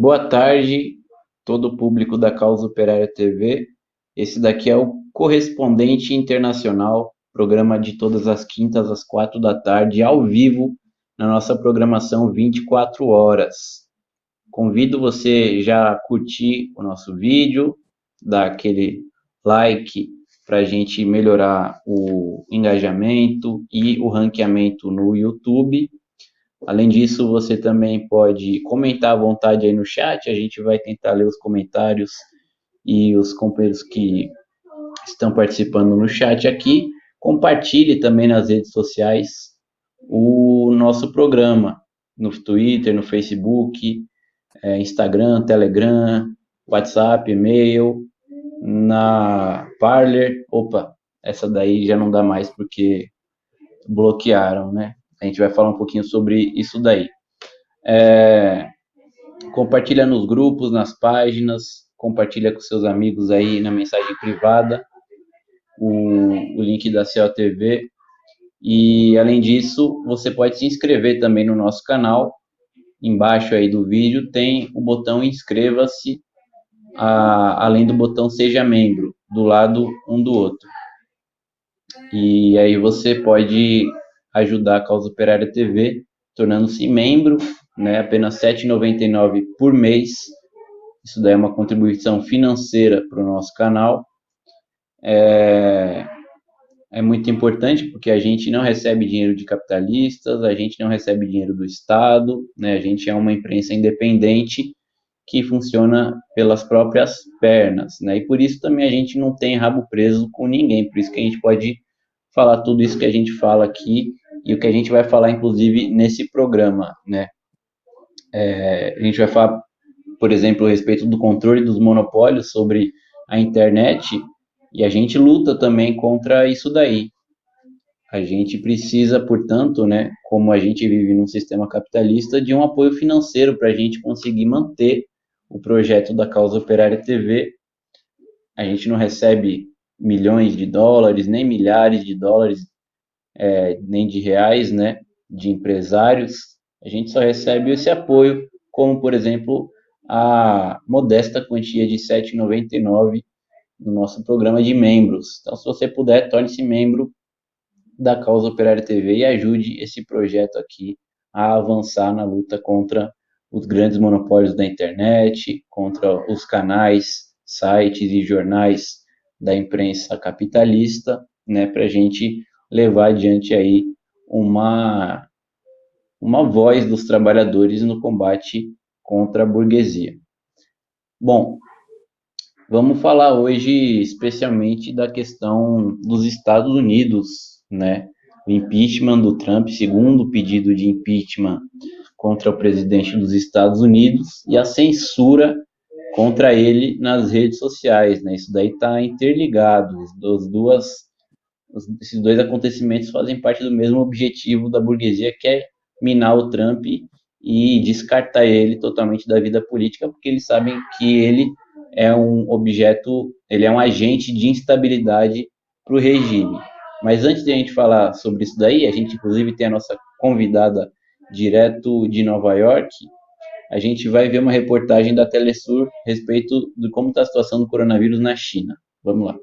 Boa tarde, todo o público da Causa Operária TV. Esse daqui é o Correspondente Internacional, programa de todas as quintas às 4 da tarde, ao vivo, na nossa programação 24 horas. Convido você já a curtir o nosso vídeo, dar aquele like para a gente melhorar o engajamento e o ranqueamento no YouTube. Além disso, você também pode comentar à vontade aí no chat, a gente vai tentar ler os comentários e os companheiros que estão participando no chat aqui. Compartilhe também nas redes sociais o nosso programa, no Twitter, no Facebook, Instagram, Telegram, WhatsApp, e-mail, na Parler. Opa, essa daí já não dá mais porque bloquearam, né? A gente vai falar um pouquinho sobre isso daí. Compartilha nos grupos, nas páginas, compartilha com seus amigos aí na mensagem privada, o link da COTV. E, além disso, você pode se inscrever também no nosso canal. Embaixo aí do vídeo tem o botão inscreva-se, além do botão seja membro, do lado um do outro. E aí você pode ajudar a Causa Operária TV, tornando-se membro, né, apenas R$ 7,99 por mês. Isso daí é uma contribuição financeira para o nosso canal. É muito importante porque a gente não recebe dinheiro de capitalistas, a gente não recebe dinheiro do Estado, né? A gente é uma imprensa independente que funciona pelas próprias pernas, né? E por isso também a gente não tem rabo preso com ninguém, por isso que a gente pode falar tudo isso que a gente fala aqui e o que a gente vai falar, inclusive, nesse programa, né? A gente vai falar, por exemplo, a respeito do controle dos monopólios sobre a internet, e a gente luta também contra isso daí. A gente precisa, portanto, né, como a gente vive num sistema capitalista, de um apoio financeiro para a gente conseguir manter o projeto da Causa Operária TV. A gente não recebe milhões de dólares, nem milhares de dólares, nem de reais, né, de empresários. A gente só recebe esse apoio, como, por exemplo, a modesta quantia de R$ 7,99 no nosso programa de membros. Então, se você puder, torne-se membro da Causa Operária TV e ajude esse projeto aqui a avançar na luta contra os grandes monopólios da internet, contra os canais, sites e jornais da imprensa capitalista, né, para a gente levar adiante aí uma voz dos trabalhadores no combate contra a burguesia. Bom, vamos falar hoje especialmente da questão dos Estados Unidos, né? O impeachment do Trump, segundo pedido de impeachment contra o presidente dos Estados Unidos, e a censura contra ele nas redes sociais, né? Isso daí está interligado. Esses dois acontecimentos fazem parte do mesmo objetivo da burguesia, que é minar o Trump e descartar ele totalmente da vida política, porque eles sabem que ele é um objeto, ele é um agente de instabilidade para o regime. Mas antes de a gente falar sobre isso daí, a gente inclusive tem a nossa convidada direto de Nova York. A gente vai ver uma reportagem da Telesur a respeito de como está a situação do coronavírus na China. Vamos lá.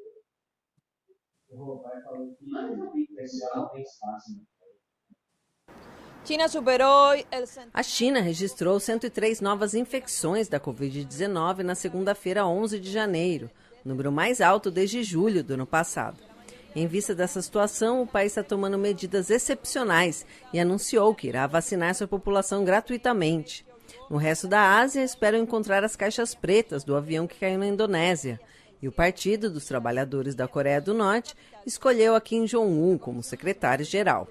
A China registrou 103 novas infecções da Covid-19 na segunda-feira, 11 de janeiro, número mais alto desde julho do ano passado. Em vista dessa situação, o país está tomando medidas excepcionais e anunciou que irá vacinar sua população gratuitamente. No resto da Ásia, esperam encontrar as caixas pretas do avião que caiu na Indonésia. E o Partido dos Trabalhadores da Coreia do Norte escolheu a Kim Jong-un como secretário-geral.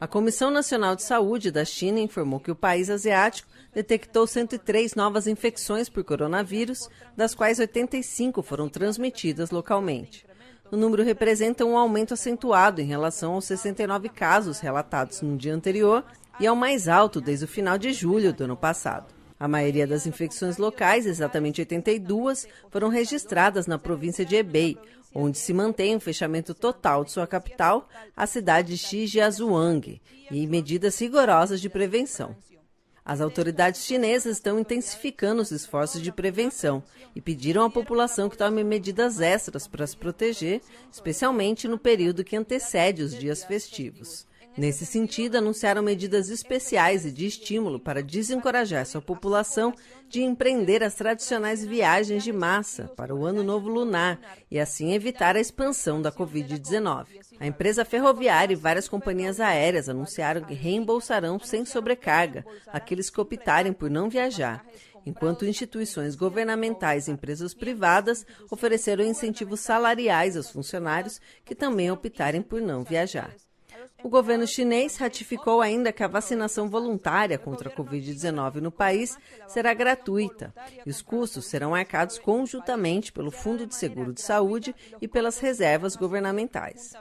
A Comissão Nacional de Saúde da China informou que o país asiático detectou 103 novas infecções por coronavírus, das quais 85 foram transmitidas localmente. O número representa um aumento acentuado em relação aos 69 casos relatados no dia anterior e é o mais alto desde o final de julho do ano passado. A maioria das infecções locais, exatamente 82, foram registradas na província de Hebei, onde se mantém o fechamento total de sua capital, a cidade de Shijiazhuang, e medidas rigorosas de prevenção. As autoridades chinesas estão intensificando os esforços de prevenção e pediram à população que tome medidas extras para se proteger, especialmente no período que antecede os dias festivos. Nesse sentido, anunciaram medidas especiais e de estímulo para desencorajar sua população de empreender as tradicionais viagens de massa para o Ano Novo Lunar e assim evitar a expansão da Covid-19. A empresa ferroviária e várias companhias aéreas anunciaram que reembolsarão sem sobrecarga aqueles que optarem por não viajar, enquanto instituições governamentais e empresas privadas ofereceram incentivos salariais aos funcionários que também optarem por não viajar. O governo chinês ratificou ainda que a vacinação voluntária contra a Covid-19 no país será gratuita e os custos serão arcados conjuntamente pelo Fundo de Seguro de Saúde e pelas reservas governamentais.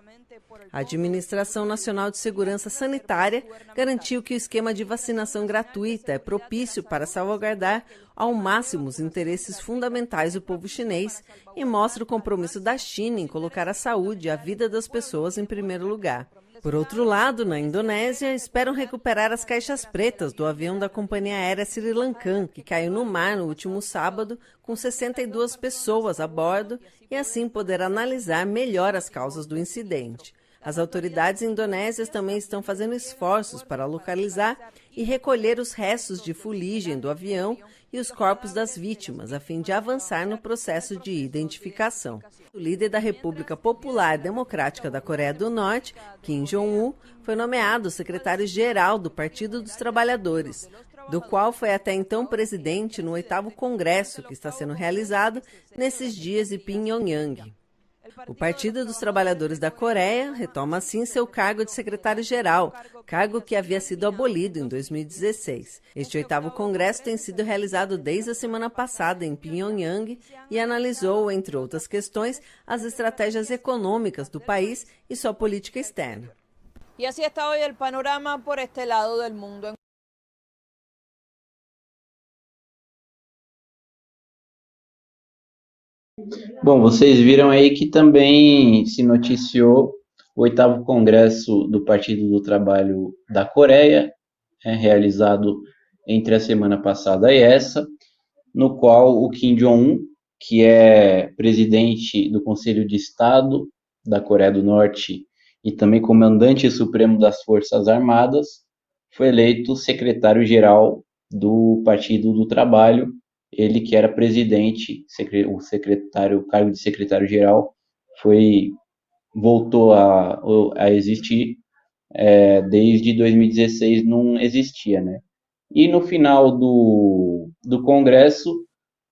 A Administração Nacional de Segurança Sanitária garantiu que o esquema de vacinação gratuita é propício para salvaguardar ao máximo os interesses fundamentais do povo chinês e mostra o compromisso da China em colocar a saúde e a vida das pessoas em primeiro lugar. Por outro lado, na Indonésia, esperam recuperar as caixas pretas do avião da companhia aérea Sri Lankan, que caiu no mar no último sábado, com 62 pessoas a bordo, e assim poder analisar melhor as causas do incidente. As autoridades indonésias também estão fazendo esforços para localizar e recolher os restos de fuligem do avião e os corpos das vítimas, a fim de avançar no processo de identificação. O líder da República Popular Democrática da Coreia do Norte, Kim Jong-un, foi nomeado secretário-geral do Partido dos Trabalhadores, do qual foi até então presidente no 8º Congresso, que está sendo realizado nesses dias em Pyongyang. O Partido dos Trabalhadores da Coreia retoma assim seu cargo de secretário-geral, cargo que havia sido abolido em 2016. Este 8º Congresso tem sido realizado desde a semana passada em Pyongyang e analisou, entre outras questões, as estratégias econômicas do país e sua política externa. E assim está hoje o panorama por este lado do mundo. Bom, vocês viram aí que também se noticiou o 8º Congresso do Partido do Trabalho da Coreia, realizado entre a semana passada e essa, no qual o Kim Jong-un, que é presidente do Conselho de Estado da Coreia do Norte e também comandante supremo das Forças Armadas, foi eleito secretário-geral do Partido do Trabalho. Ele que era presidente, o cargo de secretário-geral voltou a existir, desde 2016 não existia, né? E no final do Congresso,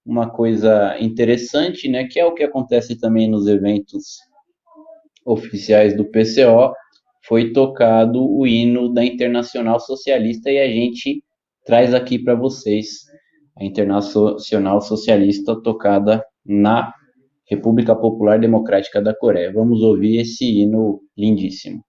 uma coisa interessante, né, que é o que acontece também nos eventos oficiais do PCO, foi tocado o hino da Internacional Socialista e a gente traz aqui para vocês a Internacional Socialista tocada na República Popular Democrática da Coreia. Vamos ouvir esse hino lindíssimo.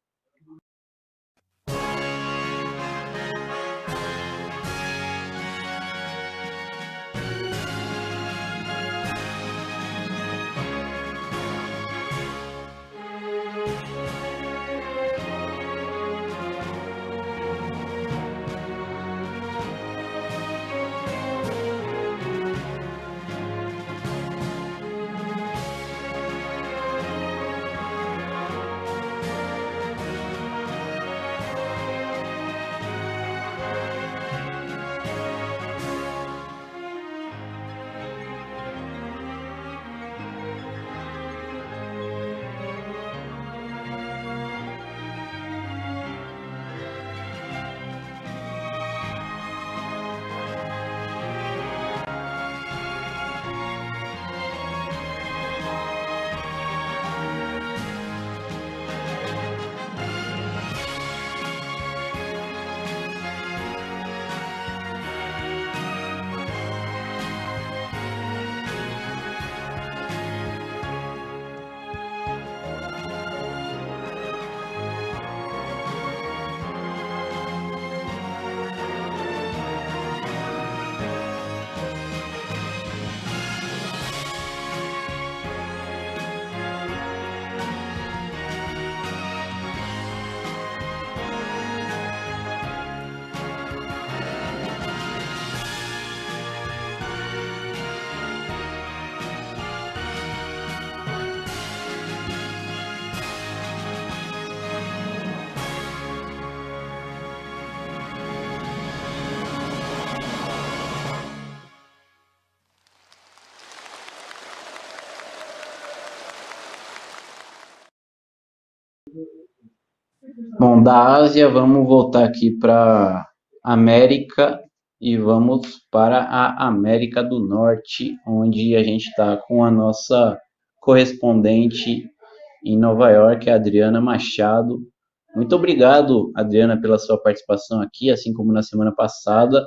Bom, da Ásia, vamos voltar aqui para América e vamos para a América do Norte, onde a gente está com a nossa correspondente em Nova York, a Adriana Machado. Muito obrigado, Adriana, pela sua participação aqui, assim como na semana passada.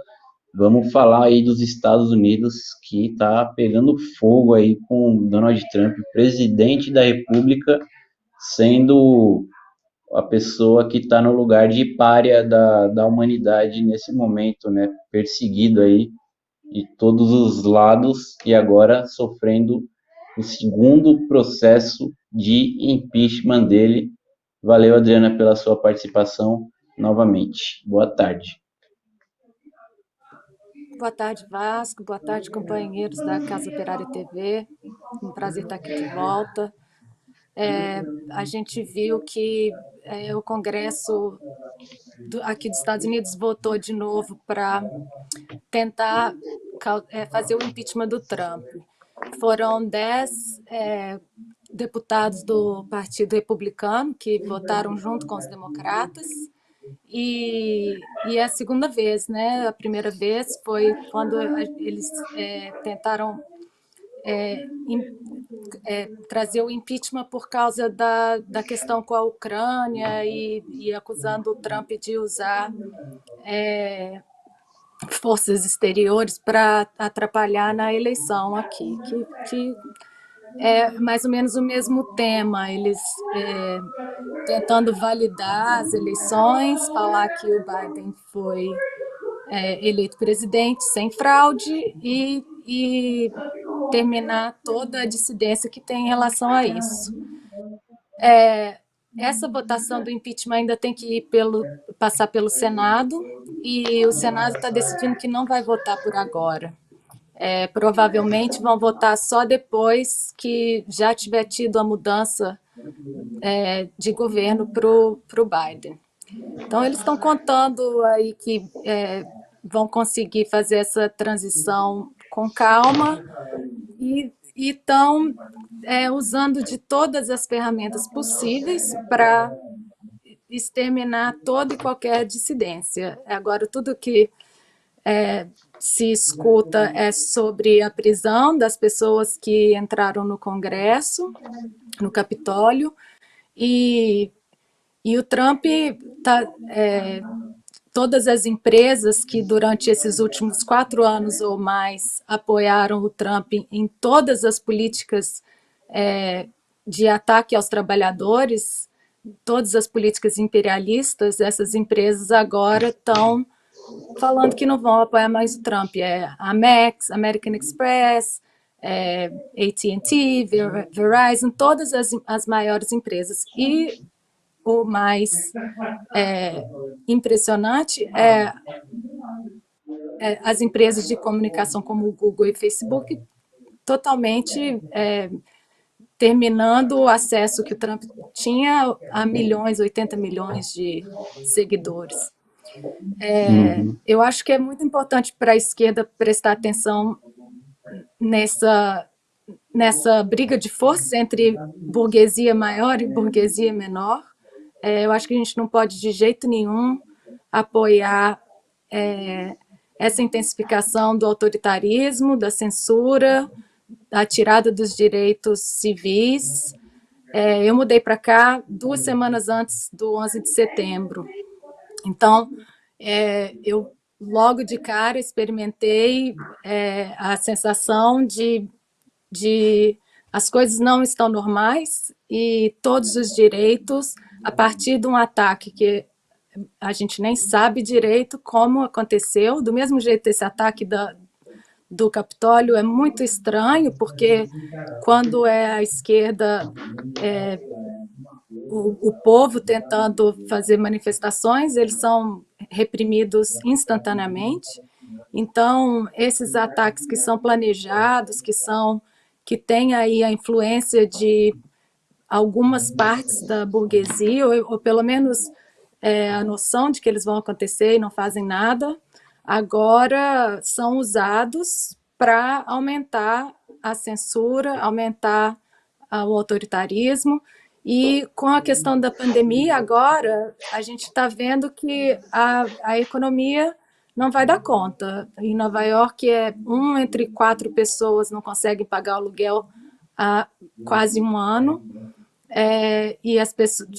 Vamos falar aí dos Estados Unidos, que está pegando fogo aí com Donald Trump, presidente da República, sendo a pessoa que está no lugar de pária da humanidade nesse momento, né? Perseguido aí de todos os lados e agora sofrendo o segundo processo de impeachment dele. Valeu, Adriana, pela sua participação novamente. Boa tarde. Boa tarde, Vasco. Boa tarde, companheiros da Casa Operária TV. Um prazer estar aqui de volta. A gente viu que o Congresso aqui dos Estados Unidos votou de novo para tentar fazer o impeachment do Trump. Foram 10 deputados do Partido Republicano que votaram junto com os democratas. E é a segunda vez, né? A primeira vez foi quando eles tentaram trazer o impeachment por causa da questão com a Ucrânia e acusando o Trump de usar forças exteriores para atrapalhar na eleição aqui, que é mais ou menos o mesmo tema. Eles tentando validar as eleições, falar que o Biden foi eleito presidente sem fraude e terminar toda a dissidência que tem em relação a isso. Essa votação do impeachment ainda tem que passar pelo Senado, e o Senado está decidindo que não vai votar por agora. Provavelmente vão votar só depois que já tiver tido a mudança de governo para o Biden. Então, eles estão contando aí que vão conseguir fazer essa transição com calma e estão usando de todas as ferramentas possíveis para exterminar toda e qualquer dissidência. Agora, tudo que se escuta é sobre a prisão das pessoas que entraram no Congresso, no Capitólio, e o Trump está... todas as empresas que durante esses últimos 4 anos ou mais apoiaram o Trump em todas as políticas de ataque aos trabalhadores, todas as políticas imperialistas, essas empresas agora estão falando que não vão apoiar mais o Trump. A Amex, American Express, AT&T, Verizon, todas as maiores empresas. E o mais impressionante é as empresas de comunicação como o Google e Facebook totalmente terminando o acesso que o Trump tinha a milhões, 80 milhões de seguidores. Eu acho que é muito importante para a esquerda prestar atenção nessa briga de forças entre burguesia maior e burguesia menor. Eu acho que a gente não pode de jeito nenhum apoiar essa intensificação do autoritarismo, da censura, da tirada dos direitos civis. Eu mudei para cá 2 semanas antes do 11 de setembro. Então, eu logo de cara experimentei a sensação de as coisas não estão normais e todos os direitos, a partir de um ataque que a gente nem sabe direito como aconteceu, do mesmo jeito esse ataque do Capitólio é muito estranho, porque quando é a esquerda, o povo tentando fazer manifestações, eles são reprimidos instantaneamente. Então, esses ataques que são planejados, que têm aí a influência de algumas partes da burguesia, ou pelo menos a noção de que eles vão acontecer e não fazem nada, agora são usados para aumentar a censura, aumentar o autoritarismo, E com a questão da pandemia agora, a gente está vendo que a economia não vai dar conta. Em Nova York, entre 4 pessoas não conseguem pagar o aluguel há quase um ano. E as pessoas,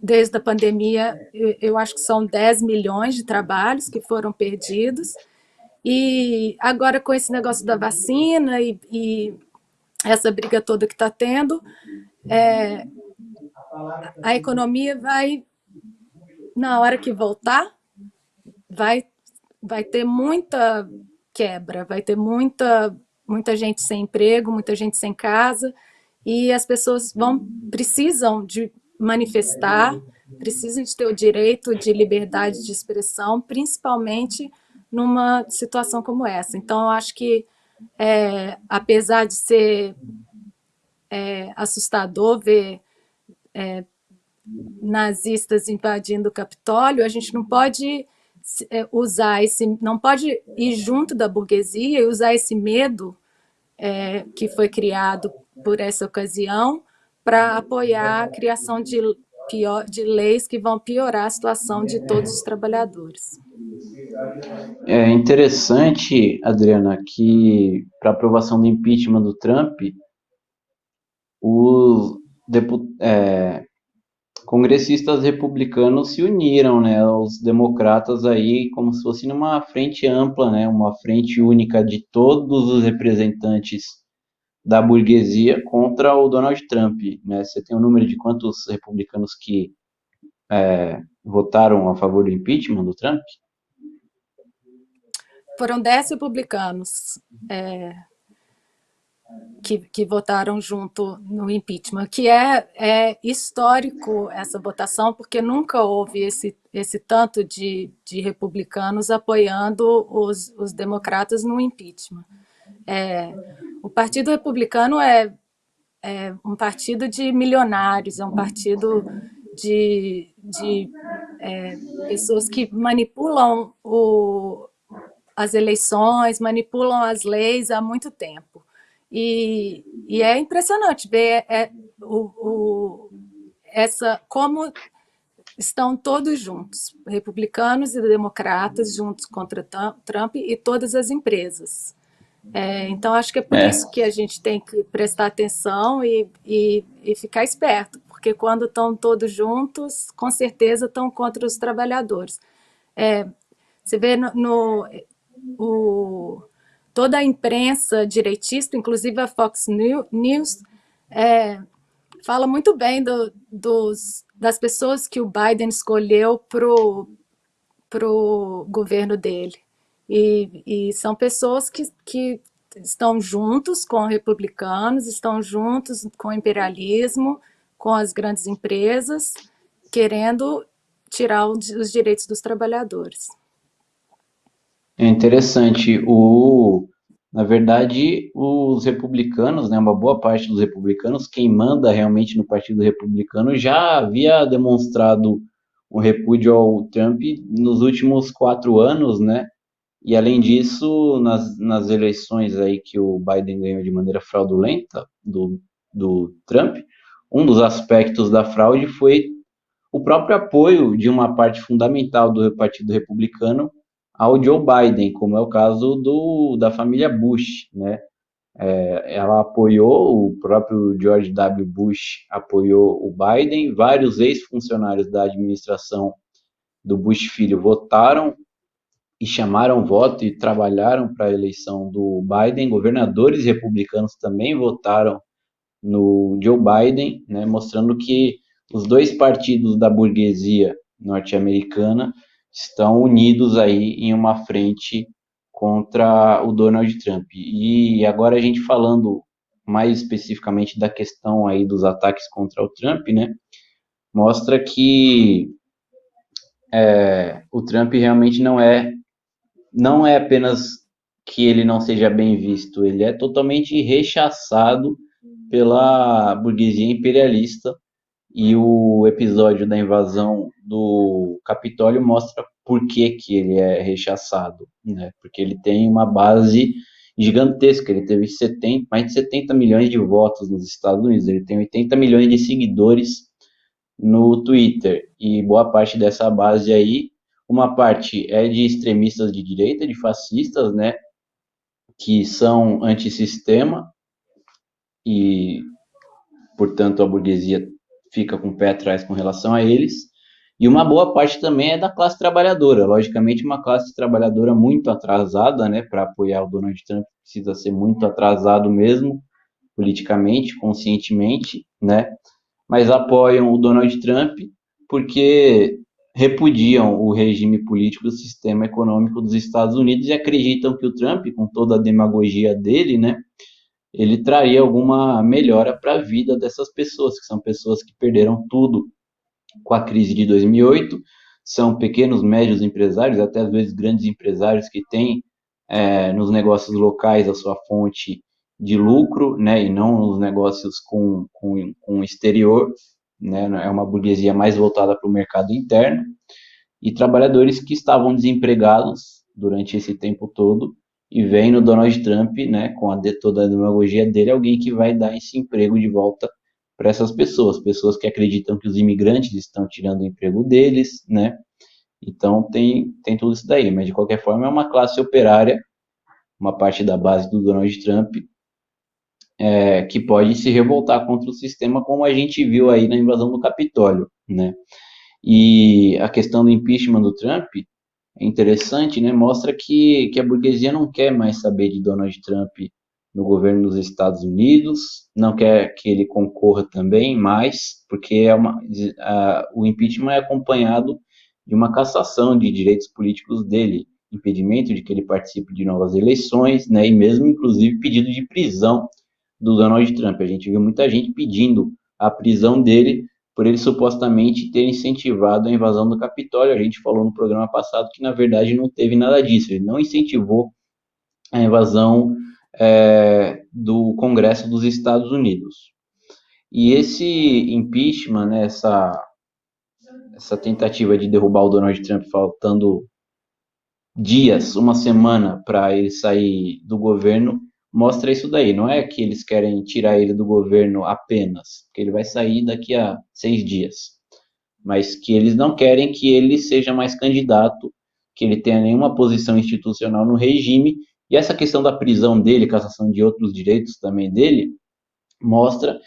desde a pandemia, eu acho que são 10 milhões de trabalhos que foram perdidos. E agora, com esse negócio da vacina e essa briga toda que está tendo, a economia vai, na hora que voltar, vai ter muita quebra, vai ter muita gente sem emprego, muita gente sem casa, e as pessoas precisam de manifestar, precisam de ter o direito de liberdade de expressão, principalmente numa situação como essa. Então, eu acho que, apesar de ser assustador ver nazistas invadindo o Capitólio, a gente não pode não pode ir junto da burguesia e usar esse medo que foi criado por essa ocasião para apoiar a criação de leis que vão piorar a situação de todos os trabalhadores. É interessante, Adriana, que para aprovação do impeachment do Trump, os congressistas republicanos se uniram, né, os democratas aí como se fosse numa frente ampla, né, uma frente única de todos os representantes da burguesia contra o Donald Trump, né? Você tem o número de quantos republicanos que votaram a favor do impeachment do Trump? Foram 10 republicanos que votaram junto no impeachment, que é histórico essa votação, porque nunca houve esse tanto de republicanos apoiando os democratas no impeachment. O Partido Republicano é um partido de milionários, é um partido de pessoas que manipulam as eleições, manipulam as leis há muito tempo. E é impressionante ver como estão todos juntos, republicanos e democratas juntos contra Trump e todas as empresas. Então, acho que é por isso que a gente tem que prestar atenção e ficar esperto, porque quando estão todos juntos, com certeza estão contra os trabalhadores. Você vê toda a imprensa direitista, inclusive a Fox News, fala muito bem das pessoas que o Biden escolheu para o governo dele. E são pessoas que estão juntos com republicanos, estão juntos com o imperialismo, com as grandes empresas, querendo tirar os direitos dos trabalhadores. É interessante. Na verdade, os republicanos, né, uma boa parte dos republicanos, quem manda realmente no Partido Republicano já havia demonstrado um repúdio ao Trump nos últimos 4 anos, né? E além disso, nas eleições aí que o Biden ganhou de maneira fraudulenta do Trump, um dos aspectos da fraude foi o próprio apoio de uma parte fundamental do Partido Republicano ao Joe Biden, como é o caso da família Bush, né? Ela apoiou, o próprio George W. Bush apoiou o Biden, vários ex-funcionários da administração do Bush filho votaram e chamaram voto e trabalharam para a eleição do Biden, governadores republicanos também votaram no Joe Biden, né, mostrando que os dois partidos da burguesia norte-americana estão unidos aí em uma frente contra o Donald Trump. E agora a gente falando mais especificamente da questão aí dos ataques contra o Trump, né, mostra que o Trump realmente não é apenas que ele não seja bem visto, ele é totalmente rechaçado pela burguesia imperialista, e o episódio da invasão do Capitólio mostra por que ele é rechaçado, né? Porque ele tem uma base gigantesca. Ele teve mais de 70 milhões de votos nos Estados Unidos. Ele tem 80 milhões de seguidores no Twitter. E boa parte dessa base aí, uma parte é de extremistas de direita, de fascistas, né, que são antissistema e, portanto, a burguesia fica com o pé atrás com relação a eles. E uma boa parte também é da classe trabalhadora. Logicamente, uma classe trabalhadora muito atrasada, né, para apoiar o Donald Trump, precisa ser muito atrasado mesmo, politicamente, conscientemente, né, mas apoiam o Donald Trump porque repudiam o regime político do sistema econômico dos Estados Unidos e acreditam que o Trump, com toda a demagogia dele, né, ele traria alguma melhora para a vida dessas pessoas, que são pessoas que perderam tudo com a crise de 2008, são pequenos, médios empresários, até às vezes grandes empresários que têm nos negócios locais a sua fonte de lucro, né, e não nos negócios com o exterior, né, é uma burguesia mais voltada para o mercado interno, e trabalhadores que estavam desempregados durante esse tempo todo, e vem no Donald Trump, né, com toda a demagogia dele, alguém que vai dar esse emprego de volta para essas pessoas que acreditam que os imigrantes estão tirando o emprego deles, né, então tem tudo isso daí, mas de qualquer forma é uma classe operária, uma parte da base do Donald Trump, que pode se revoltar contra o sistema, como a gente viu aí na invasão do Capitólio, né? E a questão do impeachment do Trump é interessante, né? Mostra que a burguesia não quer mais saber de Donald Trump no governo dos Estados Unidos, não quer que ele concorra também mais, porque o impeachment é acompanhado de uma cassação de direitos políticos dele, impedimento de que ele participe de novas eleições, né? E mesmo, inclusive, pedido de prisão do Donald Trump. A gente viu muita gente pedindo a prisão dele por ele supostamente ter incentivado a invasão do Capitólio. A gente falou no programa passado que, na verdade, não teve nada disso. Ele não incentivou a invasão do Congresso dos Estados Unidos. E esse impeachment, né, essa tentativa de derrubar o Donald Trump faltando dias, uma semana para ele sair do governo, mostra isso daí. Não é que eles querem tirar ele do governo apenas, porque ele vai sair daqui a 6 dias, mas que eles não querem que ele seja mais candidato, que ele tenha nenhuma posição institucional no regime. E essa questão da prisão dele, cassação de outros direitos também dele, mostra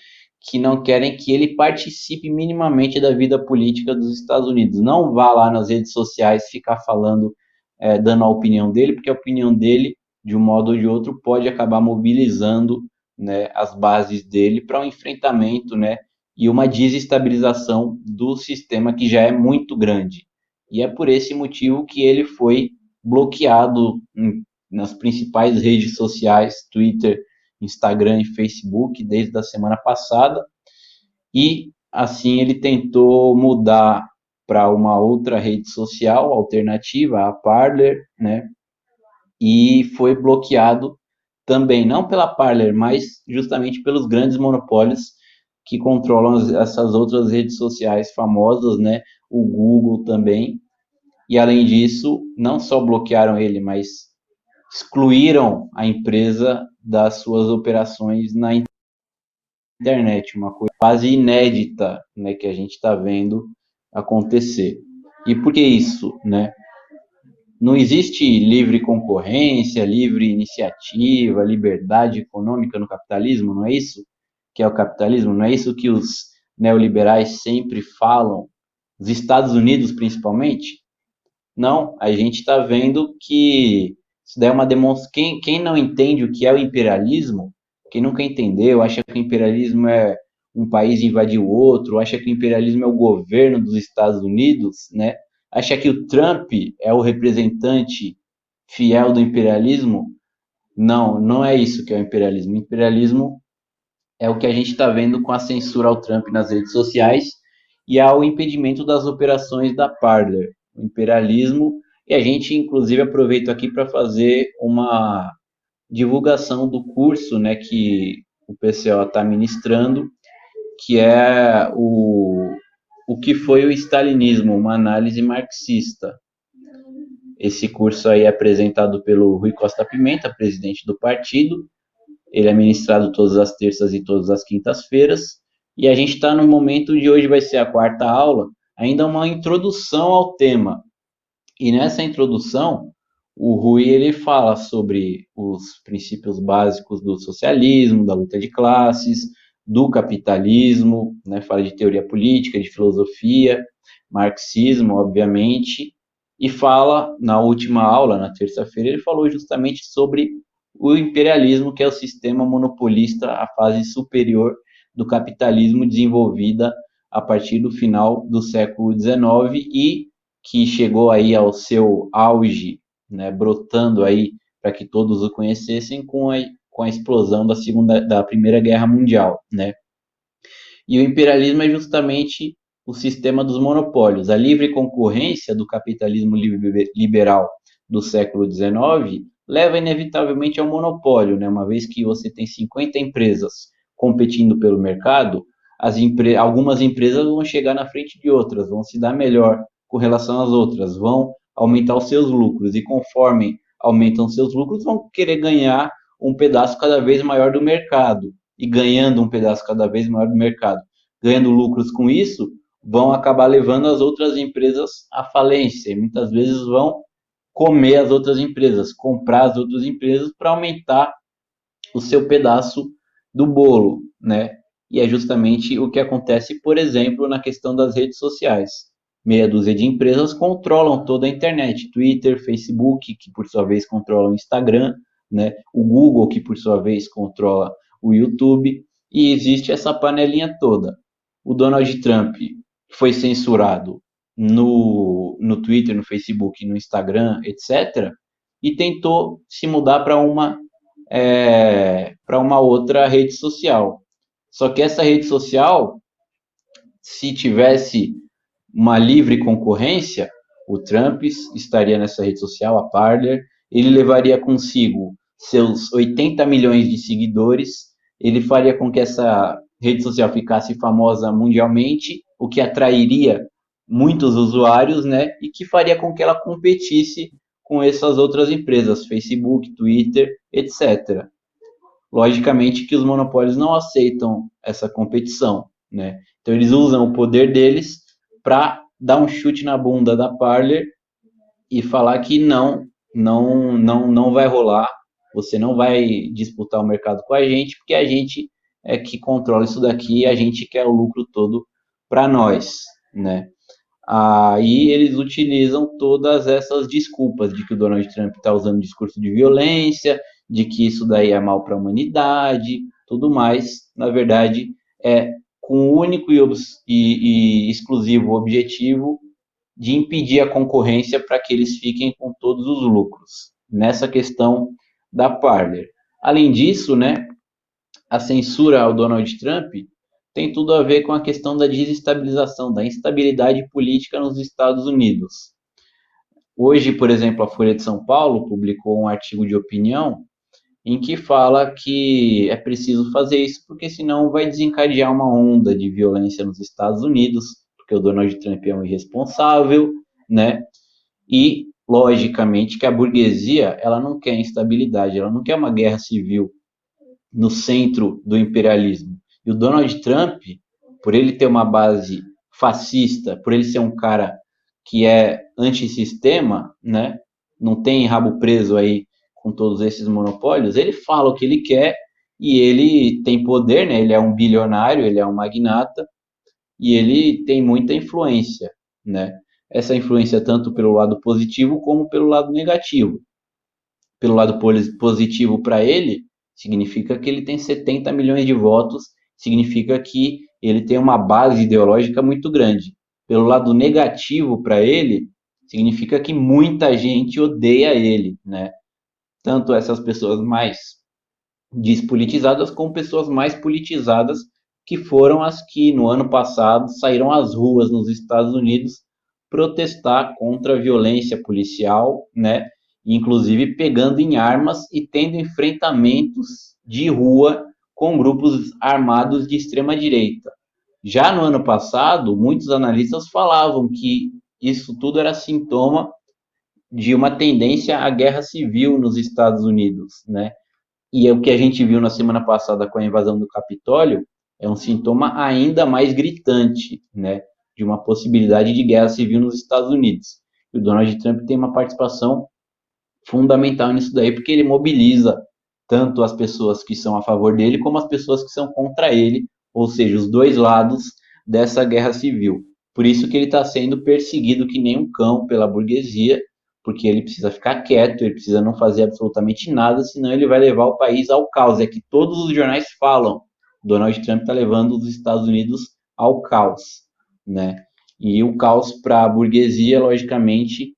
que não querem que ele participe minimamente da vida política dos Estados Unidos. Não vá lá nas redes sociais ficar falando, dando a opinião dele, porque a opinião dele, de um modo ou de outro, pode acabar mobilizando, né, as bases dele para um enfrentamento, né, e uma desestabilização do sistema que já é muito grande. E é por esse motivo que ele foi bloqueado nas principais redes sociais, Twitter, Instagram e Facebook, desde a semana passada, e assim ele tentou mudar para uma outra rede social alternativa, a Parler, né, e foi bloqueado também, não pela Parler, mas justamente pelos grandes monopólios que controlam essas outras redes sociais famosas, né, o Google também, e além disso, não só bloquearam ele, mas excluíram a empresa das suas operações na internet, uma coisa quase inédita, né, que a gente está vendo acontecer. E por que isso, né? Não existe livre concorrência, livre iniciativa, liberdade econômica no capitalismo, não é isso que é o capitalismo? Não é isso que os neoliberais sempre falam, os Estados Unidos principalmente? Não, a gente está vendo que isso daí é uma demonstração. Quem não entende o que é o imperialismo, quem nunca entendeu, acha que o imperialismo é um país invadir o outro, acha que o imperialismo é o governo dos Estados Unidos, né? Acha que o Trump é o representante fiel do imperialismo? Não, não é isso que é o imperialismo. O imperialismo é o que a gente está vendo com a censura ao Trump nas redes sociais e ao impedimento das operações da Parler, o imperialismo. E a gente, inclusive, aproveita aqui para fazer uma divulgação do curso, né, que o PCO está ministrando, que é o que foi o stalinismo, uma análise marxista. Esse curso aí é apresentado pelo Rui Costa Pimenta, presidente do partido. Ele é ministrado todas as terças e todas as quintas-feiras. E a gente está no momento de hoje, vai ser a quarta aula, ainda uma introdução ao tema. E nessa introdução, o Rui ele fala sobre os princípios básicos do socialismo, da luta de classes, do capitalismo, né? Fala de teoria política, de filosofia, marxismo, obviamente, e fala, na última aula, na terça-feira, ele falou justamente sobre o imperialismo, que é o sistema monopolista, a fase superior do capitalismo desenvolvida a partir do final do século XIX e que chegou aí ao seu auge, né, brotando aí para que todos o conhecessem com a explosão da Primeira Guerra Mundial, né? E o imperialismo é justamente o sistema dos monopólios. A livre concorrência do capitalismo liberal do século XIX leva inevitavelmente ao monopólio, né? Uma vez que você tem 50 empresas competindo pelo mercado, algumas empresas vão chegar na frente de outras, vão se dar melhor com relação às outras, vão aumentar os seus lucros, e conforme aumentam seus lucros, vão querer ganhar um pedaço cada vez maior do mercado, e ganhando um pedaço cada vez maior do mercado, ganhando lucros com isso, vão acabar levando as outras empresas à falência, e muitas vezes vão comer as outras empresas, comprar as outras empresas para aumentar o seu pedaço do bolo, né? E é justamente o que acontece, por exemplo, na questão das redes sociais. Meia dúzia de empresas controlam toda a internet, Twitter, Facebook, que por sua vez controlam o Instagram, né? O Google, que por sua vez controla o YouTube, e existe essa panelinha toda. O Donald Trump foi censurado no Twitter, no Facebook, no Instagram, etc., e tentou se mudar para uma outra rede social. Só que essa rede social, se tivesse uma livre concorrência, o Trump estaria nessa rede social, a Parler, ele levaria consigo seus 80 milhões de seguidores, ele faria com que essa rede social ficasse famosa mundialmente, o que atrairia muitos usuários, né, e que faria com que ela competisse com essas outras empresas, Facebook, Twitter, etc. Logicamente que os monopólios não aceitam essa competição, né? Então eles usam o poder deles para dar um chute na bunda da Parler e falar que não vai rolar, você não vai disputar o mercado com a gente, porque a gente é que controla isso daqui e a gente quer o lucro todo para nós, né? Aí eles utilizam todas essas desculpas de que o Donald Trump está usando discurso de violência, de que isso daí é mal para a humanidade, tudo mais. Na verdade, é com o único e exclusivo objetivo de impedir a concorrência para que eles fiquem com todos os lucros, nessa questão da Parler. Além disso, né, a censura ao Donald Trump tem tudo a ver com a questão da desestabilização, da instabilidade política nos Estados Unidos. Hoje, por exemplo, a Folha de São Paulo publicou um artigo de opinião em que fala que é preciso fazer isso porque senão vai desencadear uma onda de violência nos Estados Unidos, porque o Donald Trump é um irresponsável, né? E, logicamente, que a burguesia, ela não quer instabilidade, ela não quer uma guerra civil no centro do imperialismo. E o Donald Trump, por ele ter uma base fascista, por ele ser um cara que é antissistema, né? Não tem rabo preso aí com todos esses monopólios, ele fala o que ele quer e ele tem poder, né? Ele é um bilionário, ele é um magnata e ele tem muita influência, né? Essa influência tanto pelo lado positivo como pelo lado negativo. Pelo lado positivo para ele, significa que ele tem 70 milhões de votos, significa que ele tem uma base ideológica muito grande. Pelo lado negativo para ele, significa que muita gente odeia ele, né? Tanto essas pessoas mais despolitizadas como pessoas mais politizadas, que foram as que no ano passado saíram às ruas nos Estados Unidos protestar contra a violência policial, né? Inclusive pegando em armas e tendo enfrentamentos de rua com grupos armados de extrema direita. Já no ano passado, muitos analistas falavam que isso tudo era sintoma de uma tendência à guerra civil nos Estados Unidos, né? E o que a gente viu na semana passada com a invasão do Capitólio é um sintoma ainda mais gritante, né, de uma possibilidade de guerra civil nos Estados Unidos. E o Donald Trump tem uma participação fundamental nisso daí, porque ele mobiliza tanto as pessoas que são a favor dele, como as pessoas que são contra ele, ou seja, os dois lados dessa guerra civil. Por isso que ele está sendo perseguido que nem um cão pela burguesia, porque ele precisa ficar quieto, ele precisa não fazer absolutamente nada, senão ele vai levar o país ao caos. É que todos os jornais falam, Donald Trump está levando os Estados Unidos ao caos, né? E o caos para a burguesia, logicamente,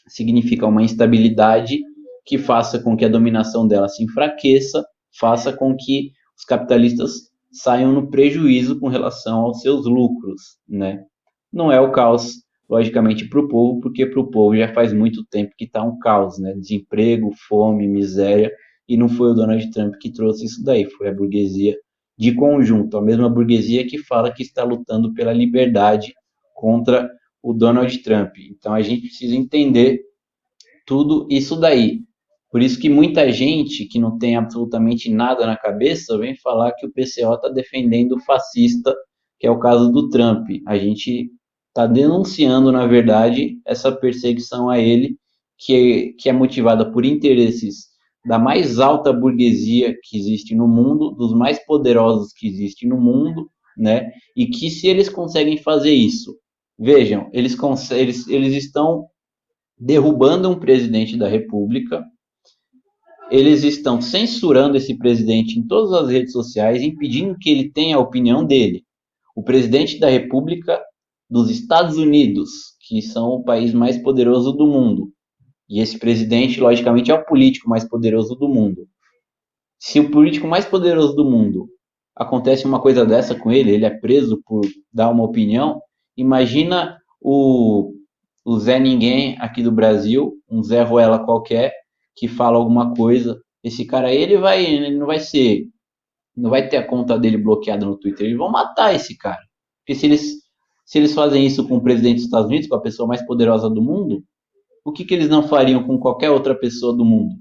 significa uma instabilidade que faça com que a dominação dela se enfraqueça, faça com que os capitalistas saiam no prejuízo com relação aos seus lucros, né? Não é o caos, logicamente, para o povo, porque para o povo já faz muito tempo que está um caos, né? Desemprego, fome, miséria, e não foi o Donald Trump que trouxe isso daí, foi a burguesia de conjunto, a mesma burguesia que fala que está lutando pela liberdade contra o Donald Trump. Então a gente precisa entender tudo isso daí. Por isso que muita gente que não tem absolutamente nada na cabeça vem falar que o PCO está defendendo o fascista, que é o caso do Trump. A gente está denunciando, na verdade, essa perseguição a ele, que é motivada por interesses da mais alta burguesia que existe no mundo, dos mais poderosos que existe no mundo, né? E que se eles conseguem fazer isso, vejam, eles estão derrubando um presidente da República, eles estão censurando esse presidente em todas as redes sociais, impedindo que ele tenha a opinião dele. O presidente da República dos Estados Unidos, que são o país mais poderoso do mundo. E esse presidente, logicamente, é o político mais poderoso do mundo. Se o político mais poderoso do mundo acontece uma coisa dessa com ele, ele é preso por dar uma opinião, imagina o Zé Ninguém aqui do Brasil, um Zé Ruela qualquer, que fala alguma coisa. Esse cara aí, ele não vai ter a conta dele bloqueada no Twitter. Eles vão matar esse cara. Porque se eles fazem isso com o presidente dos Estados Unidos, com a pessoa mais poderosa do mundo, o que eles não fariam com qualquer outra pessoa do mundo?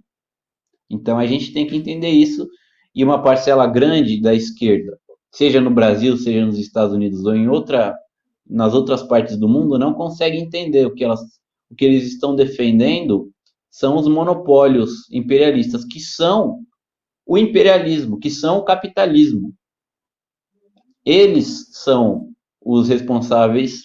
Então a gente tem que entender isso, e uma parcela grande da esquerda, seja no Brasil, seja nos Estados Unidos ou nas outras partes do mundo, não consegue entender o que eles estão defendendo são os monopólios imperialistas, que são o imperialismo, que são o capitalismo. Eles são os responsáveis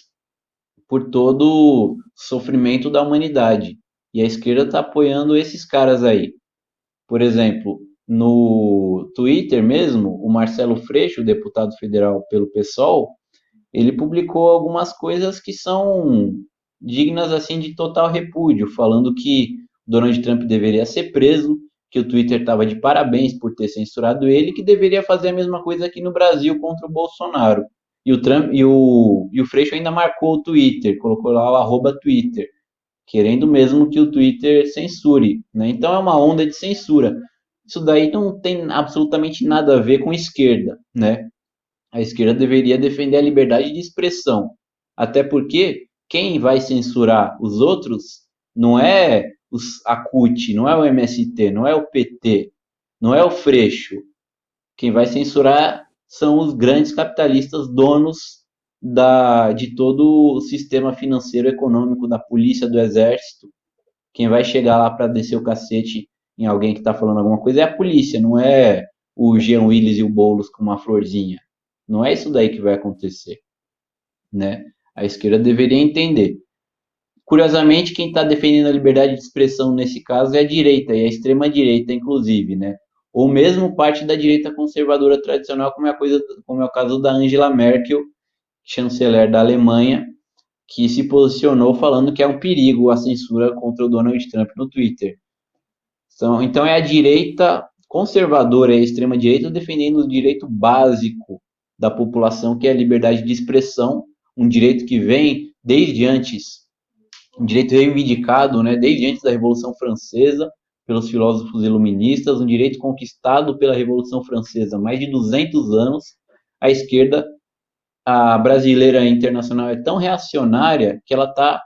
por todo o sofrimento da humanidade. E a esquerda está apoiando esses caras aí. Por exemplo, no Twitter mesmo, o Marcelo Freixo, deputado federal pelo PSOL, ele publicou algumas coisas que são dignas assim de total repúdio, falando que Donald Trump deveria ser preso, que o Twitter estava de parabéns por ter censurado ele, que deveria fazer a mesma coisa aqui no Brasil contra o Bolsonaro. E o Trump e o Freixo ainda marcou o Twitter, colocou lá o @Twitter, querendo mesmo que o Twitter censure, né? Então é uma onda de censura. Isso daí não tem absolutamente nada a ver com esquerda, né? A esquerda deveria defender a liberdade de expressão, até porque quem vai censurar os outros não é a CUT, não é o MST, não é o PT, não é o Freixo. Quem vai censurar são os grandes capitalistas donos de todo o sistema financeiro econômico, da polícia, do exército. Quem vai chegar lá para descer o cacete em alguém que está falando alguma coisa é a polícia, não é o Jean Willis e o Boulos com uma florzinha. Não é isso daí que vai acontecer, né? A esquerda deveria entender. Curiosamente, quem está defendendo a liberdade de expressão nesse caso é a direita, e a extrema-direita, inclusive, né? Ou mesmo parte da direita conservadora tradicional, como é o caso da Angela Merkel, chanceler da Alemanha, que se posicionou falando que é um perigo a censura contra o Donald Trump no Twitter. Então é a direita conservadora e a extrema-direita defendendo o direito básico da população, que é a liberdade de expressão, um direito que vem desde antes, um direito reivindicado, né, desde antes da Revolução Francesa, pelos filósofos iluministas, um direito conquistado pela Revolução Francesa há mais de 200 anos. A esquerda, a brasileira internacional, é tão reacionária que ela está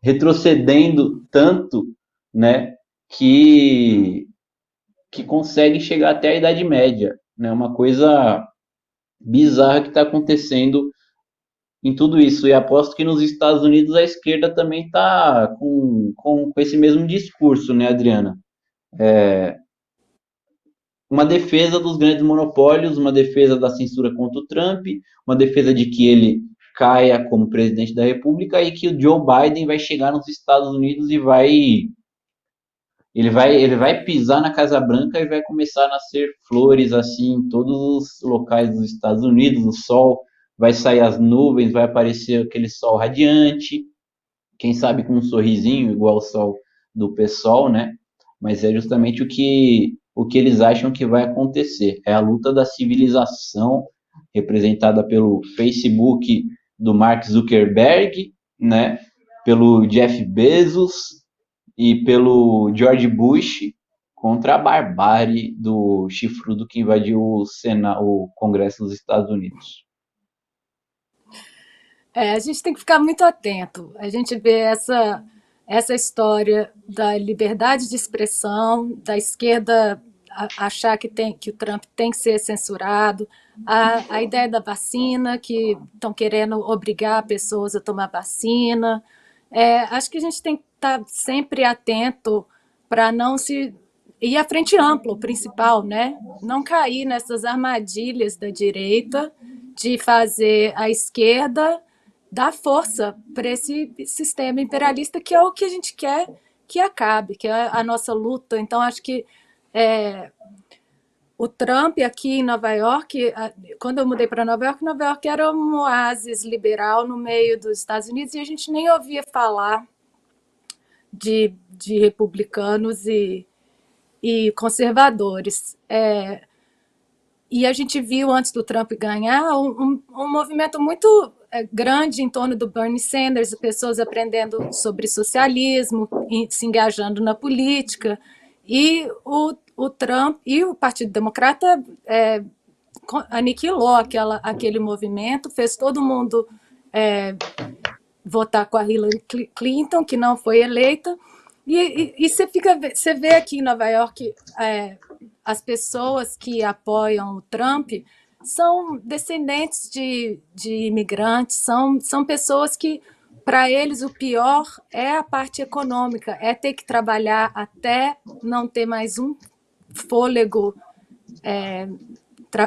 retrocedendo tanto, né, que consegue chegar até a Idade Média, né? Uma coisa bizarra que está acontecendo em tudo isso. E aposto que nos Estados Unidos a esquerda também está com esse mesmo discurso, né, Adriana? Uma defesa dos grandes monopólios, uma defesa da censura contra o Trump, uma defesa de que ele caia como presidente da República e que o Joe Biden vai chegar nos Estados Unidos e ele vai pisar na Casa Branca e vai começar a nascer flores assim em todos os locais dos Estados Unidos, o sol vai sair as nuvens, vai aparecer aquele sol radiante, quem sabe com um sorrisinho igual o sol do pessoal, né? Mas é justamente o que eles acham que vai acontecer. É a luta da civilização representada pelo Facebook do Mark Zuckerberg, né? Pelo Jeff Bezos e pelo George Bush contra a barbárie do chifrudo que invadiu o Congresso dos Estados Unidos. A gente tem que ficar muito atento. A gente vê essa história da liberdade de expressão, da esquerda achar que o Trump tem que ser censurado, a ideia da vacina, que estão querendo obrigar pessoas a tomar vacina. Acho que a gente tem que estar sempre atento para não se ir à frente ampla, o principal, né? Não cair nessas armadilhas da direita de fazer a esquerda dar força para esse sistema imperialista, que é o que a gente quer que acabe, que é a nossa luta. Então, acho que o Trump aqui em Nova York, quando eu mudei para Nova York era um oásis liberal no meio dos Estados Unidos e a gente nem ouvia falar de republicanos e conservadores. E a gente viu, antes do Trump ganhar, um movimento muito grande em torno do Bernie Sanders, pessoas aprendendo sobre socialismo, se engajando na política, e o Trump e o Partido Democrata aniquilou aquele movimento, fez todo mundo votar com a Hillary Clinton, que não foi eleita, e você vê aqui em Nova York as pessoas que apoiam o Trump são descendentes de imigrantes, são pessoas que, para eles, o pior é a parte econômica, é ter que trabalhar até não ter mais um fôlego.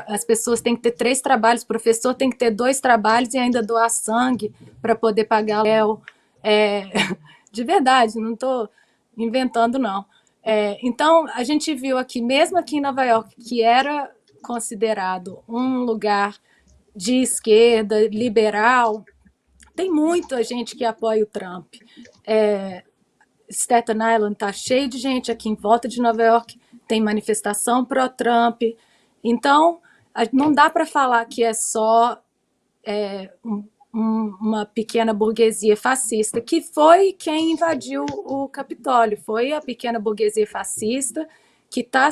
As pessoas têm que ter 3 trabalhos, o professor tem que ter 2 trabalhos e ainda doar sangue para poder pagar aluguel. De verdade, não estou inventando, não. Então, a gente viu aqui, mesmo aqui em Nova York, que era considerado um lugar de esquerda, liberal, tem muita gente que apoia o Trump. Staten Island está cheio de gente, aqui em volta de Nova York tem manifestação pró-Trump. Então, não dá para falar que é só uma pequena burguesia fascista, que foi quem invadiu o Capitólio, foi a pequena burguesia fascista que está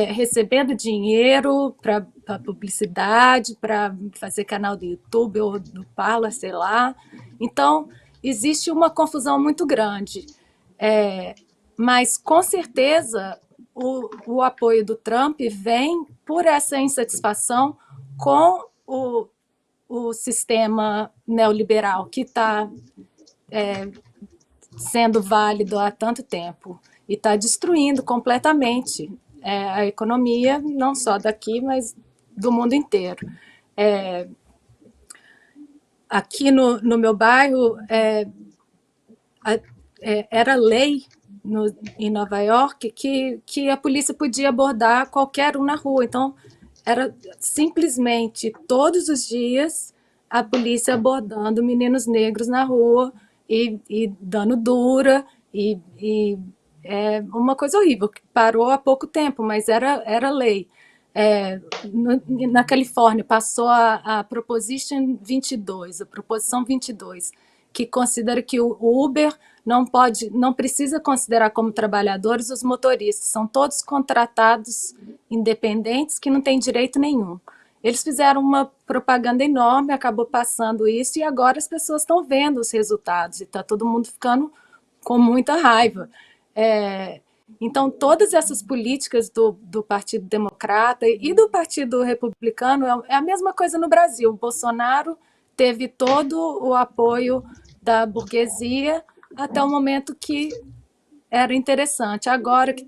recebendo dinheiro para publicidade, para fazer canal do YouTube ou do Parler, sei lá. Então, existe uma confusão muito grande. Mas, com certeza, o apoio do Trump vem por essa insatisfação com o sistema neoliberal que está sendo válido há tanto tempo e está destruindo completamente a economia, não só daqui, mas do mundo inteiro. Aqui no meu bairro, era lei em Nova York que a polícia podia abordar qualquer um na rua. Então, era simplesmente todos os dias a polícia abordando meninos negros na rua e dando dura, e uma coisa horrível, que parou há pouco tempo, mas era lei. Na Califórnia, passou a Proposition 22, a Proposição 22, que considera que o Uber não precisa considerar como trabalhadores os motoristas, são todos contratados independentes que não têm direito nenhum. Eles fizeram uma propaganda enorme, acabou passando isso, e agora as pessoas estão vendo os resultados, e está todo mundo ficando com muita raiva. Então, todas essas políticas do Partido Democrata e do Partido Republicano é a mesma coisa no Brasil. O Bolsonaro teve todo o apoio da burguesia até o momento que era interessante. Agora que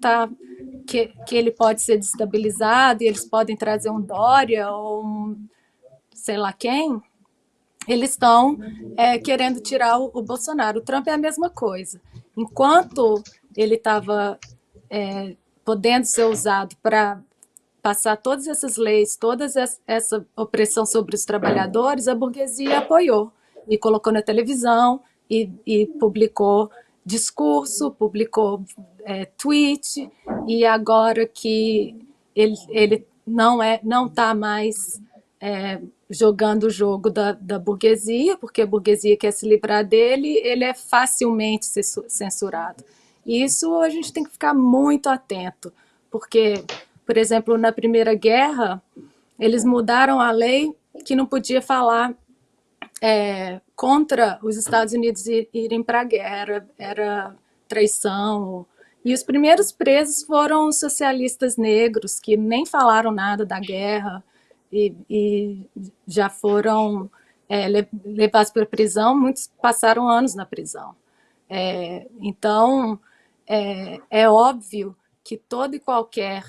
ele pode ser desestabilizado e eles podem trazer um Dória ou um sei lá quem, eles estão querendo tirar o Bolsonaro. O Trump é a mesma coisa. Enquanto ele estava podendo ser usado para passar todas essas leis, toda essa opressão sobre os trabalhadores, a burguesia apoiou e colocou na televisão e publicou discurso, publicou tweet, e agora que ele não está mais jogando o jogo da burguesia, porque a burguesia quer se livrar dele, ele é facilmente censurado. E isso a gente tem que ficar muito atento, porque, por exemplo, na Primeira Guerra, eles mudaram a lei que não podia falar contra os Estados Unidos irem para a guerra, era traição. E os primeiros presos foram os socialistas negros, que nem falaram nada da guerra e já foram levados para a prisão, muitos passaram anos na prisão. Então, é óbvio que toda e qualquer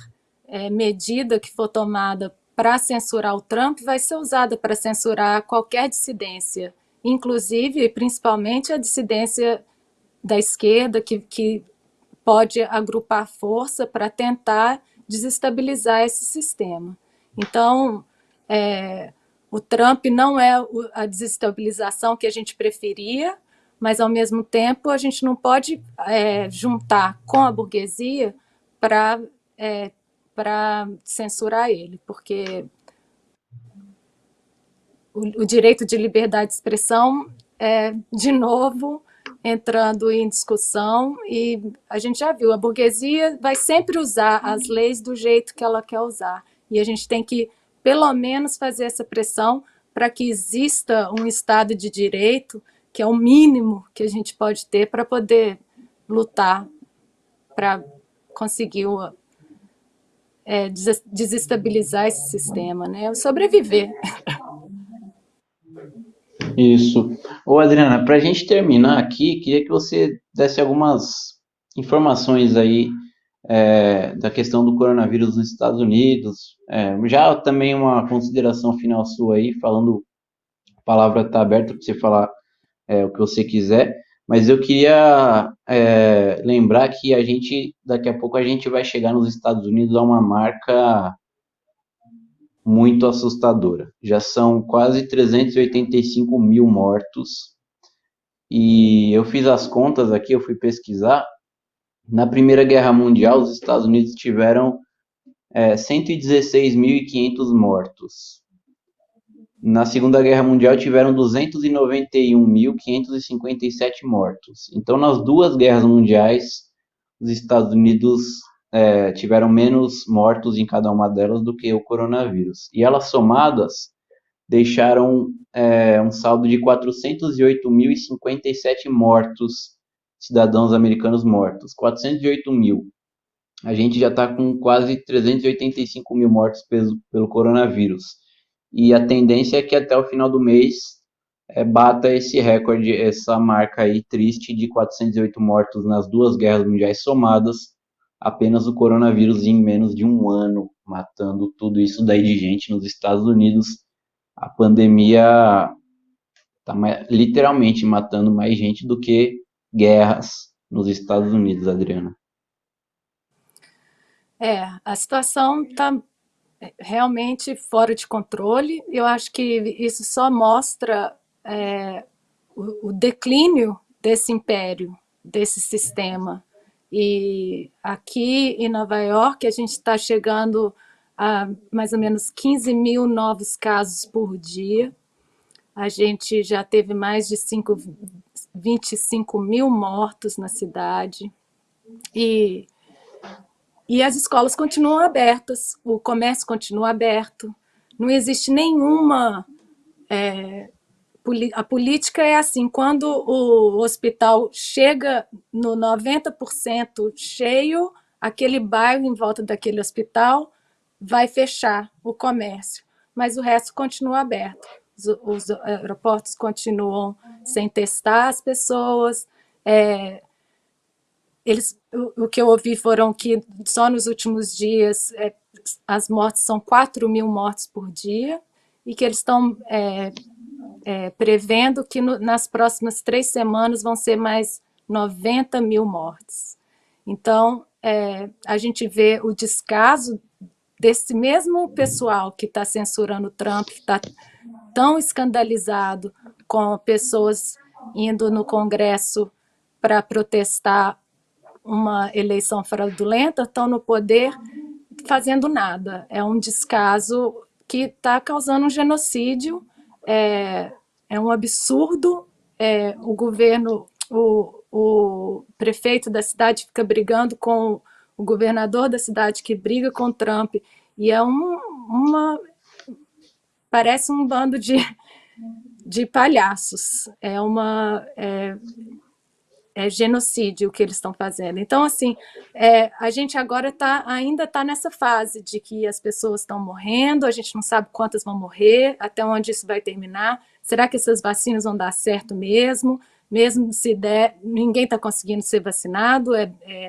medida que for tomada para censurar o Trump vai ser usada para censurar qualquer dissidência, inclusive e principalmente a dissidência da esquerda, que pode agrupar força para tentar desestabilizar esse sistema. Então, o Trump não é a desestabilização que a gente preferia, mas, ao mesmo tempo, a gente não pode juntar com a burguesia para censurar ele, porque o direito de liberdade de expressão de novo, entrando em discussão, e a gente já viu, a burguesia vai sempre usar as leis do jeito que ela quer usar, e a gente tem que, pelo menos, fazer essa pressão para que exista um Estado de Direito, que é o mínimo que a gente pode ter para poder lutar para conseguir desestabilizar esse sistema, né? Sobreviver. Isso. Ô, Adriana, para a gente terminar aqui, queria que você desse algumas informações aí da questão do coronavírus nos Estados Unidos. Já também uma consideração final sua aí, falando, a palavra está aberta para você falar o que você quiser, mas eu queria lembrar que daqui a pouco a gente vai chegar nos Estados Unidos a uma marca muito assustadora. Já são quase 385 mil mortos, e eu fiz as contas aqui, eu fui pesquisar. Na Primeira Guerra Mundial, os Estados Unidos tiveram 116.500 mortos. Na Segunda Guerra Mundial tiveram 291.557 mortos. Então, nas duas guerras mundiais, os Estados Unidos tiveram menos mortos em cada uma delas do que o coronavírus. E elas somadas deixaram um saldo de 408.057 mortos, cidadãos americanos mortos. 408 mil. A gente já está com quase 385 mil mortos pelo coronavírus. E a tendência é que até o final do mês bata esse recorde, essa marca aí triste de 408 mortos nas duas guerras mundiais somadas, apenas o coronavírus em menos de um ano, matando tudo isso daí de gente nos Estados Unidos. A pandemia está literalmente matando mais gente do que guerras nos Estados Unidos, Adriana. A situação está realmente fora de controle. Eu acho que isso só mostra o declínio desse império, desse sistema. E aqui em Nova York, a gente está chegando a mais ou menos 15 mil novos casos por dia. A gente já teve mais de 25 mil mortos na cidade. E as escolas continuam abertas, o comércio continua aberto, não existe nenhuma... a política é assim, quando o hospital chega no 90% cheio, aquele bairro em volta daquele hospital vai fechar o comércio, mas o resto continua aberto. Os aeroportos continuam sem testar as pessoas. O que eu ouvi foram que só nos últimos dias as mortes são 4.000 mortes por dia, e que eles estão prevendo que nas próximas 3 semanas vão ser mais 90.000 mortes. Então, a gente vê o descaso desse mesmo pessoal que está censurando o Trump, que está tão escandalizado com pessoas indo no Congresso para protestar uma eleição fraudulenta, estão no poder fazendo nada. É um descaso que está causando um genocídio, é um absurdo. O governo, o prefeito da cidade fica brigando com o governador da cidade, que briga com o Trump, e parece um bando de palhaços. É genocídio o que eles estão fazendo. Então, assim, a gente agora ainda está nessa fase de que as pessoas estão morrendo, a gente não sabe quantas vão morrer, até onde isso vai terminar. Será que essas vacinas vão dar certo mesmo? Mesmo se der, ninguém está conseguindo ser vacinado,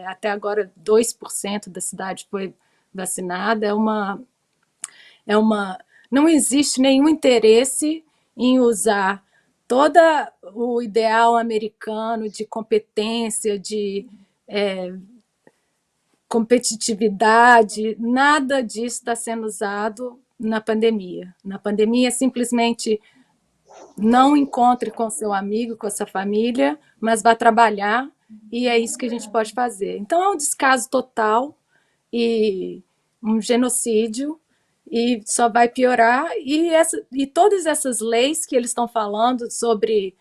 até agora 2% da cidade foi vacinada. Não existe nenhum interesse em usar todo o ideal americano de competência, de competitividade, nada disso está sendo usado na pandemia. Na pandemia, simplesmente não encontre com seu amigo, com a sua família, mas vá trabalhar, e é isso que a gente pode fazer. Então, é um descaso total e um genocídio, e só vai piorar. E todas essas leis que eles estão falando sobre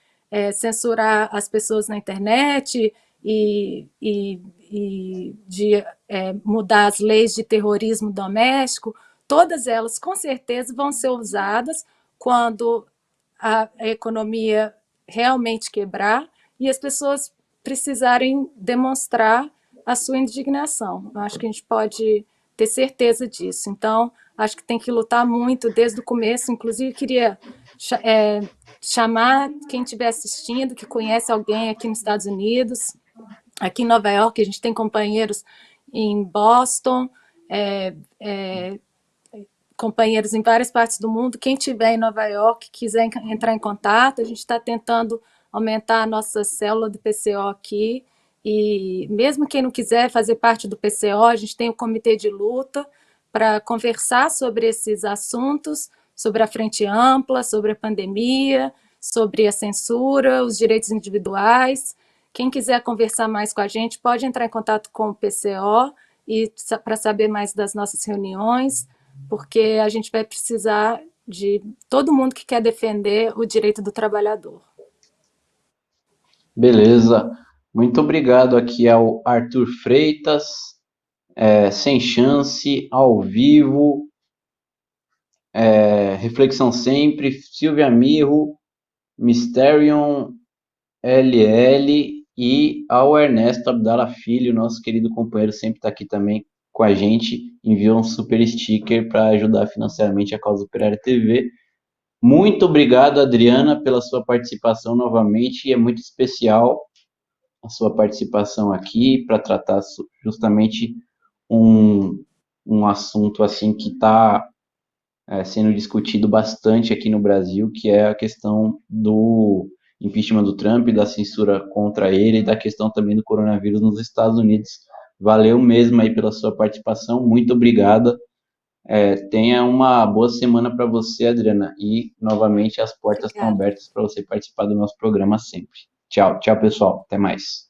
censurar as pessoas na internet e de mudar as leis de terrorismo doméstico, todas elas com certeza vão ser usadas quando a economia realmente quebrar e as pessoas precisarem demonstrar a sua indignação. Eu acho que a gente pode ter certeza disso. Então, acho que tem que lutar muito desde o começo. Inclusive, queria chamar quem estiver assistindo, que conhece alguém aqui nos Estados Unidos, aqui em Nova York. A gente tem companheiros em Boston, companheiros em várias partes do mundo. Quem estiver em Nova York, quiser entrar em contato, a gente está tentando aumentar a nossa célula do PCO aqui. E mesmo quem não quiser fazer parte do PCO, a gente tem o comitê de luta para conversar sobre esses assuntos, sobre a frente ampla, sobre a pandemia, sobre a censura, os direitos individuais. Quem quiser conversar mais com a gente pode entrar em contato com o PCO e para saber mais das nossas reuniões, porque a gente vai precisar de todo mundo que quer defender o direito do trabalhador. Beleza. Muito obrigado aqui ao Arthur Freitas, Sem Chance, ao vivo, Reflexão Sempre, Silvia Mirro, Mysterion LL e ao Ernesto Abdala Filho, nosso querido companheiro, sempre está aqui também com a gente, enviou um super sticker para ajudar financeiramente a Causa Operária TV. Muito obrigado, Adriana, pela sua participação novamente, e é muito especial a sua participação aqui para tratar justamente um assunto assim que está sendo discutido bastante aqui no Brasil, que é a questão do impeachment do Trump, da censura contra ele e da questão também do coronavírus nos Estados Unidos. Valeu mesmo aí pela sua participação, muito obrigada. Tenha uma boa semana para você, Adriana, e novamente as portas estão abertas para você participar do nosso programa sempre. Tchau, pessoal, até mais.